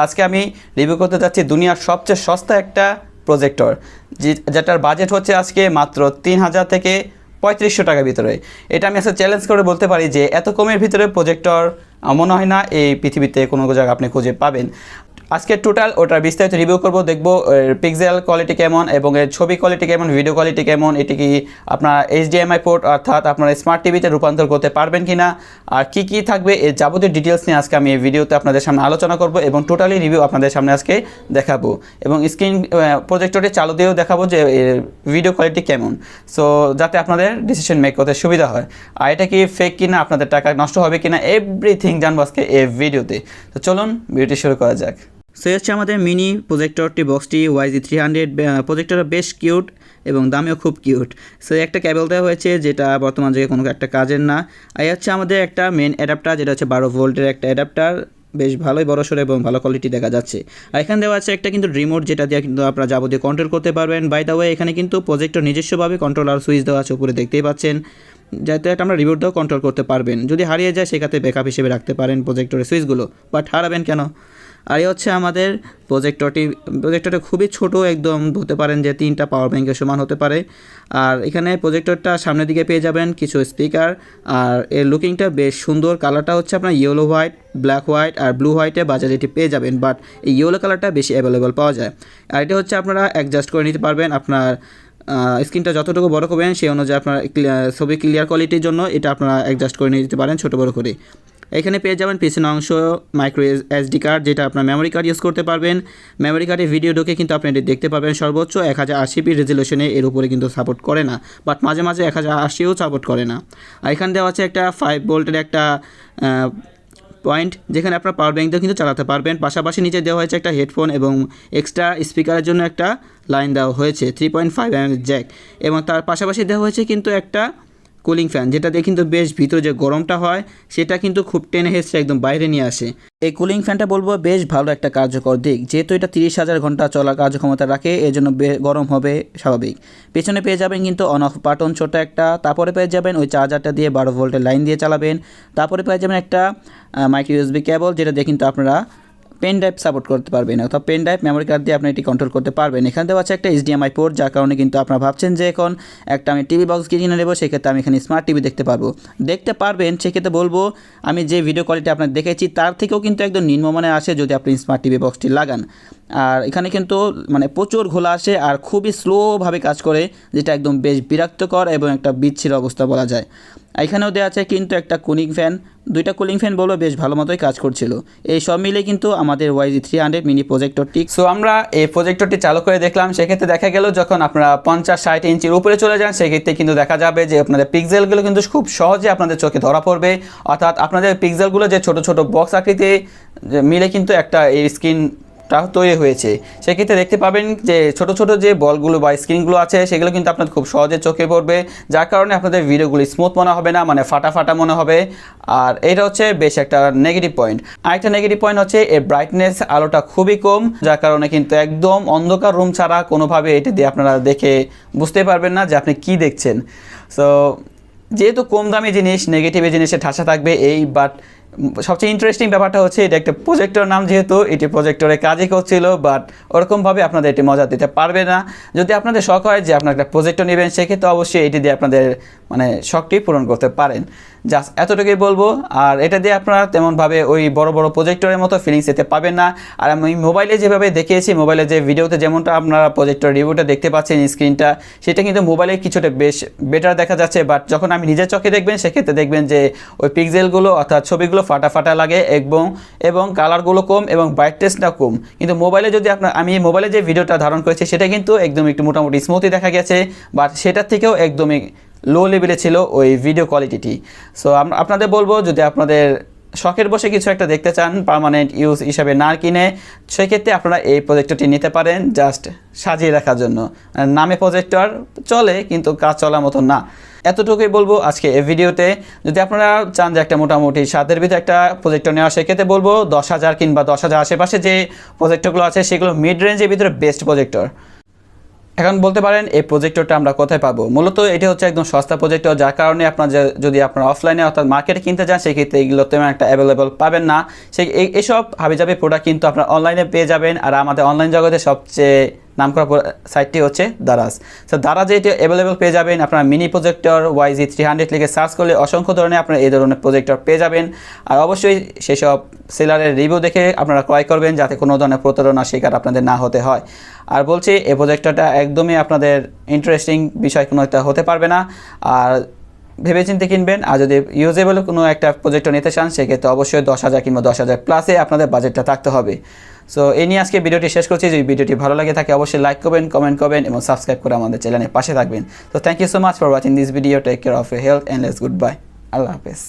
আজকে আমি রিভিউ করতে যাচ্ছি দুনিয়ার সবচেয়ে সস্তা একটা প্রজেক্টর, যেটার বাজেট হচ্ছে আজকে মাত্র 3000 থেকে 3500 টাকার ভিতরে। এটা আমি আজকে চ্যালেঞ্জ করে বলতে পারি যে এত কমের ভিতরে প্রজেক্টর মনে হয় না এই পৃথিবীতে কোনো জায়গায় আপনি খুঁজে পাবেন। আজকে টোটাল ওটার বিস্তারিত রিভিউ করব, দেখবো পিক্সেল কোয়ালিটি কেমন এবং এর ছবি কোয়ালিটি কেমন, ভিডিও কোয়ালিটি কেমন, এটি কি আপনার HDMI পোর্ট অর্থাৎ আপনার স্মার্ট টিভিতে রূপান্তর করতে পারবেন কিনা, আর কি কি থাকবে এর যাবতীয় ডিটেলস নিয়ে আজকে আমি এই ভিডিওতে আপনাদের সামনে আলোচনা করব এবং টোটালি রিভিউ আপনাদের সামনে আজকে দেখাবো এবং স্ক্রিন প্রজেক্টরটি চালু দিয়েও দেখাবো যে ভিডিও কোয়ালিটি কেমন, সো যাতে আপনাদের ডিসিশন মেক করতে সুবিধা হয়। আর এটা কি ফেক কিনা, আপনাদের টাকা নষ্ট হবে কিনা, এভরিথিং জানবো আজকে এই ভিডিওতে। তো চলুন ভিডিওটি শুরু করা যাক। সো হচ্ছে আমাদের মিনি প্রজেক্টরটি বক্সটি YG-300 প্রজেক্টরটা বেশ কিউট এবং দামেও খুব কিউট। সো একটা ক্যাবেল দেওয়া হয়েছে যেটা বর্তমান যুগে কোনো একটা কাজের না। আর হচ্ছে আমাদের একটা মেন অ্যাডাপ্টার, যেটা হচ্ছে 12 ভোল্টের একটা অ্যাডাপ্টার, বেশ ভালোই বড়সড় এবং ভালো কোয়ালিটি দেখা যাচ্ছে। আর এখানে দেওয়া আছে একটা কিন্তু রিমোট, যেটা দিয়ে কিন্তু আপনারা যাবতীয় কন্ট্রোল করতে পারবেন। বাই দ্য ওয়ে এখানে কিন্তু প্রজেক্টর নিজস্বভাবে কন্ট্রোলার সুইচ দেওয়া আছে, উপরে দেখতেই পাচ্ছেন, যাতে একটা আমরা রিমোট দিয়েও কন্ট্রোল করতে পারবেন। যদি হারিয়ে যায় সেক্ষেত্রে ব্যাকআপ হিসেবে রাখতে পারেন প্রজেক্টরের সুইচগুলো, বাট হারাবেন কেন। আর এই হচ্ছে আমাদের প্রজেক্টরটা খুবই ছোট, একদম বলতে পারেন যে 3টা পাওয়ার ব্যাঙ্কের সমান হতে পারে। আর এখানে প্রজেক্টরটা সামনের দিকে পেয়ে যাবেন কিছু স্পিকার, আর এর লুকিংটা বেশ সুন্দর। কালারটা হচ্ছে আপনার ইয়েলো হোয়াইট, ব্ল্যাক হোয়াইট আর ব্লু হোয়াইটে বাজারে এটি পেয়ে যাবেন, বাট এই ইয়েলো কালারটা বেশি অ্যাভেলেবল পাওয়া যায়। আর এটা হচ্ছে আপনারা অ্যাডজাস্ট করে নিতে পারবেন, আপনার স্ক্রিনটা যতটুকু বড় করবেন সেই অনুযায়ী আপনার ছবি ক্লিয়ার কোয়ালিটির জন্য এটা আপনারা অ্যাডজাস্ট করে নিতে পারেন ছোটো বড়ো করে। এখানে পেয়ে যাবেন পিছনে অংশ মাইক্রো SD কার্ড, যেটা আপনার মেমোরি কার্ড ইউজ করতে পারবেন। মেমোরি কার্ডে ভিডিও ঢোকে কিন্তু আপনি এটি দেখতে পারবেন সর্বোচ্চ 1080p রেজলিউশনে, এর উপরে কিন্তু সাপোর্ট করে না, বাট মাঝে মাঝে 1080ও সাপোর্ট করে না। আর এখানে দেওয়া আছে একটা 5 ভোল্টের একটা পয়েন্ট, যেখানে আপনার পাওয়ার ব্যাঙ্ক দিয়েও কিন্তু চালাতে পারবেন। পাশাপাশি নিচে দেওয়া হয়েছে একটা হেডফোন এবং এক্সট্রা স্পিকারের জন্য একটা লাইন দেওয়া হয়েছে 3.5mm জ্যাক, এবং তার পাশাপাশি দেওয়া হয়েছে কিন্তু একটা কুলিং ফ্যান, যেটা দিয়ে কিন্তু বেশ ভিতরে যে গরমটা হয় সেটা কিন্তু খুব টেনে হেসে একদম বাইরে নিয়ে আসে। এই কুলিং ফ্যানটা বলবো বেশ ভালো একটা কার্যকর দিক, যেহেতু এটা 30,000 ঘন্টা চলার কার্যক্ষমতা রাখে, এর জন্য গরম হবে স্বাভাবিক। পেছনে পেয়ে যাবেন কিন্তু অন অফ বাটন ছোটো একটা, তারপরে পেয়ে যাবেন ওই চার্জারটা দিয়ে 12 ভোল্টের লাইন দিয়ে চালাবেন। তারপরে পেয়ে যাবেন একটা মাইক্রো USB কেবল, যেটা দিয়ে কিন্তু আপনারা পেন ড্রাইভ সাপোর্ট করতে পারবেন, অথবা পেন ড্রাইভ মেমোরি কার্ড দিয়ে আপনি এটি কন্ট্রোল করতে পারবেন। এখানে দেওয়া আছে একটা HDMI পোর্ট, যার কারণে কিন্তু আপনারা ভাবছেন যে এখন একটা আমি টিভি বক্স কিনে নেবো, সেক্ষেত্রে আমি এখানে স্মার্ট টিভি দেখতে পারবেন। সেক্ষেত্রে বলবো আমি যে ভিডিও কোয়ালিটি আপনার দেখেছি তার থেকেও কিন্তু একদম নিম্নমানের আসে যদি আপনি স্মার্ট টিভি বক্সটি লাগান। আর এখানে কিন্তু মানে প্রচুর ঘোলা আসে আর খুবই স্লোভাবে কাজ করে, যেটা একদম বেশ বিরক্তকর এবং একটা বিচ্ছিন্ন অবস্থা বলা যায়। এখানেও দেওয়া আছে কিন্তু একটা কুলিং ফ্যান, 2টা কুলিং ফ্যান বলবো বেশ ভালো মতোই কাজ করছিল। এই সব মিলে কিন্তু আমাদের YG-300 মিনি প্রজেক্টরটি, সো আমরা এই প্রজেক্টরটি চালু করে দেখলাম। সেক্ষেত্রে দেখা গেল যখন আপনারা 50-60 ইঞ্চির উপরে চলে যান, সেক্ষেত্রে কিন্তু দেখা যাবে যে আপনাদের পিক্সেলগুলো কিন্তু খুব সহজে আপনাদের চোখে ধরা পড়বে, অর্থাৎ আপনাদের পিক্সেলগুলো যে ছোট ছোট বক্স আকৃতি মিলে কিন্তু একটা এই স্ক্রিন তৈরি হয়েছে। সেক্ষেত্রে দেখতে পাবেন যে ছোট ছোট যে বলগুলো বা স্ক্রিনগুলো আছে সেগুলো কিন্তু আপনাদের খুব সহজে চোখে পড়বে, যার কারণে আপনাদের ভিডিওগুলো স্মুথ মনে হবে না, মানে ফাটা ফাটা মনে হবে। আর এটা হচ্ছে বেশ একটা নেগেটিভ পয়েন্ট। আরেকটা নেগেটিভ পয়েন্ট হচ্ছে এর ব্রাইটনেস, আলোটা খুবই কম, যার কারণে কিন্তু একদম অন্ধকার রুম ছাড়া কোনোভাবে এটি দিয়ে আপনারা দেখে বুঝতে পারবেন না যে আপনি কি দেখছেন। সো যেহেতু কম দামি জিনিস, নেগেটিভ জিনিসে ঠাসা থাকবে এই, বাট সবচেয়ে ইন্টারেস্টিং ব্যাপারটা হচ্ছে এটা একটা প্রজেক্টর নাম, যেহেতু এটি প্রজেক্টরে কাজই করছিল, বাট ওরকমভাবে আপনাদের এটি মজা দিতে পারবে না। যদি আপনাদের শখ হয় যে আপনার একটা প্রজেক্টর নেবেন, সেক্ষেত্রে অবশ্যই এটি দিয়ে আপনাদের মানে শখটি পূরণ করতে পারেন। জাস্ট এতটুকুই বলবো। আর এটা দিয়ে আপনারা তেমনভাবে ওই বড় বড় প্রজেক্টরের মতো ফিলিংস এতে পাবেন না। আর আমি মোবাইলে যেভাবে দেখিয়েছি, মোবাইলে যে ভিডিওতে যেমনটা আপনারা প্রজেক্টর রিভিউটা দেখতে পাচ্ছেন স্ক্রিনটা, সেটা কিন্তু মোবাইলে কিছুটা বেশ বেটার দেখা যাচ্ছে, বাট যখন আমি নিজের চোখে দেখবেন সেক্ষেত্রে দেখবেন যে ওই পিক্সেলগুলো অর্থাৎ ছবিগুলো ফাটা ফাটা লাগে এবং কালারগুলো কম এবং ব্রাইটনেসটা কম। কিন্তু মোবাইলে যদি আমি মোবাইলে যে ভিডিওটা ধারণ করেছি সেটা কিন্তু একদম একটু মোটামুটি স্মুথই দেখা গেছে, বাট সেটার থেকেও একদমই লো লেভেলে ছিল ওই ভিডিও কোয়ালিটিটি। সো আপনাদের বলবো, যদি আপনাদের শখের বসে কিছু একটা দেখতে চান, পার্মানেন্ট ইউজ হিসাবে না কিনে, সেক্ষেত্রে আপনারা এই প্রজেক্টরটি নিতে পারেন জাস্ট সাজিয়ে রাখার জন্য। নামে প্রজেক্টর চলে, কিন্তু কাজ চলার মতো না। এতটুকুই বলবো আজকে এই ভিডিওতে। যদি আপনারা চান যে একটা মোটামুটি স্বাদের ভিতরে একটা প্রজেক্টর নেওয়া, সেক্ষেত্রে বলবো 10,000 কিংবা 10,000 আশেপাশে যে প্রজেক্টরগুলো আছে সেগুলো মিড রেঞ্জের ভিতরে বেস্ট প্রজেক্টর। এখন বলতে পারেন এই প্রজেক্টরটা আমরা কোথায় পাবো? মূলত এটি হচ্ছে একদম সস্তা প্রজেক্টর, যার কারণে আপনার যদি আপনার অফলাইনে অর্থাৎ মার্কেটে কিনতে যান সেক্ষেত্রে এগুলো তেমন একটা অ্যাভেলেবল পাবেন না। এইসব হাবিজাবি প্রোডাক্ট কিন্তু আপনার অনলাইনে পেয়ে যাবেন। আর আমাদের অনলাইন জগতে সবচেয়ে নামকরা সাইটটি হচ্ছে দারাজ। তো দারাজে এটি অ্যাভেলেবল পেয়ে যাবেন। আপনার মিনি প্রজেক্টর YG-300 লিখে সার্চ করলে অসংখ্য ধরনের আপনারা এই ধরনের প্রজেক্টর পেয়ে যাবেন। আর অবশ্যই সেসব সেলারের রিভিউ দেখে আপনারা ক্রয় করবেন, যাতে কোনো ধরনের প্রতারণার শিকার আপনাদের না হতে হয়। আর বলছি, এই প্রজেক্টরটা একদমই আপনাদের ইন্টারেস্টিং বিষয় কোনো একটা হতে পারবে না। আর ভেবেচিন্তে কিনবেন। আর যদি ইউজেবল কোনো একটা প্রজেক্টর নিতে চান সেক্ষেত্রে অবশ্যই 10,000 কিংবা 10,000 প্লাসে আপনাদের বাজেটটা থাকতে হবে। সো এই নিয়ে আজকে ভিডিওটি শেষ করছি। যদি ভিডিওটি ভালো লাগে থাকে অবশ্যই লাইক করবেন, কমেন্ট করবেন এবং সাবস্ক্রাইব করে আমাদের চ্যানেলের পাশে থাকবেন। তো thank you so much for watching this video. Take care of your health and let's good bye. Allah হাফেজ।